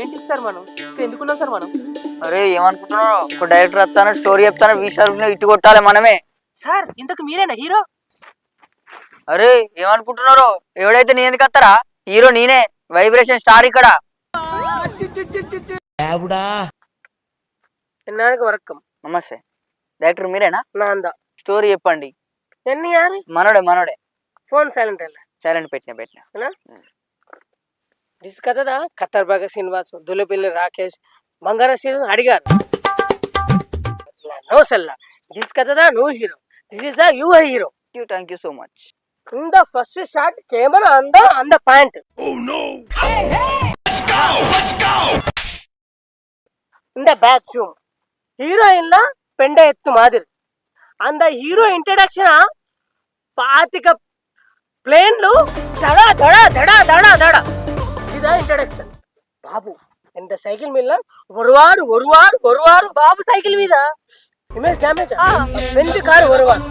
ఏంటి సార్ మనం ఎందుకున్నాం సార్ మనం? అరే ఏమనుకుంటున్నావు? ఒక డైరెక్టర్ వస్తాను, స్టోరీ చెప్తాను, విషయాలు ఇటు కొట్టాలి మనమే. సార్ ఇంతకు మీరేనా హీరో? అరే ఏమనుకుంటున్నారు? ఎవడైతే నీ ఎందుకు వస్తారా? హీరో నేనే, వైబ్రేషన్ స్టార్ ఇక్కడ. ఎన్నాళ్ళకి వరకం. నమస్తే, డైరెక్టర్ మీరేనా? నా అందా స్టోరీ చెప్పండి. ఎన్ని యారు మనోడే ఫోన్ సైలెంట్ అలా సైలెంట్ పెట్టిన దిస్ కథదా ఖత్తర్ బాగా శ్రీనివాస్, దుల్లపల్లి రాకేష్, బంగారా శ్రీనివాస్ అడిగారు. నో సల్లా దిస్ కథదా no hero, this is the you are hero. Thank you so much. In the first shot camera on the point. in the back zoom heroine లా పెండ ఎత్తు మాదిరి అంద హీరో ఇంట్రడక్షన్ పాతిక ప్లేన్లు దడ దడ దడ దడ దడ ఇదా ఇంట్రడక్షన్. బాబు ఎంత సైకిల్ మీద ఒరువారు బాబు సైకిల్ మీద ఇమేజ్ డ్యామేజ్ వెండి కారు ఒరువారు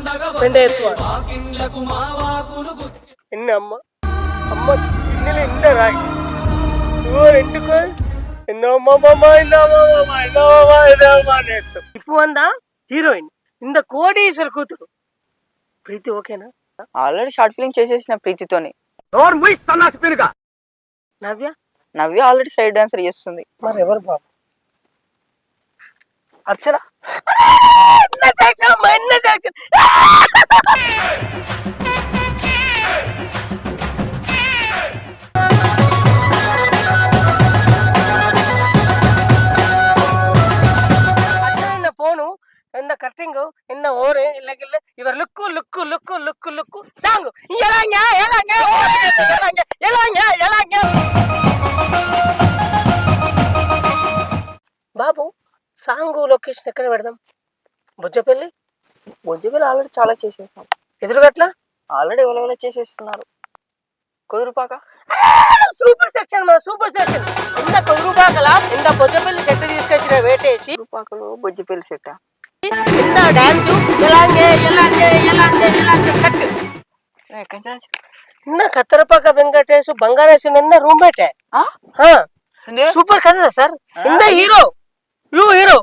పెండ ఎత్తు ఎన్న అమ్మ ఇన్నెలు ఇంత రాయి ఎంటుకో ఇప్పుడు అందా హీరోయిన్ ఇంత కోడీశ్వర కూతురు ప్రీతి. ఓకేనా? ఆల్రెడీ షార్ట్ ఫిల్మ్ చేసేసిన ప్రీతితోని. నవ్య ఆల్రెడీ సైడ్ డాన్సర్ చేస్తుంది. మరి ఎవరు బాబు? అర్చన. இந்த கட்டிங் இந்த ஓரு இல்ல இவர் லுக்கு சாங் ஏலாங்க బాబు సాంగ్ లొకేషన్ ఎక్కడ పెడదాం? బుజ్జపల్లి ఆల్రెడీ చాలా చేసేస్తాం. ఎదురుగట్ల ఆల్రెడీ ఎవరెవరో చేసేస్తున్నారు. కుదురుపాక సూపర్ సెక్షన్ ఇంత కుదురుపాకలా ఇంత బుజ్జపల్లి సెట్ తీసుకొచ్చిన వేటేసి కుదురుపాకలో బుజ్జపల్లి సెట్ ఇంత డాన్స్ కట్ ఇన్న కత్తరపాక వెంకటేశ్ బంగారేశ్ నిన్న రూమ్మేట్ సూపర్ కదా సార్. ఇంద హీరో యూ హీరో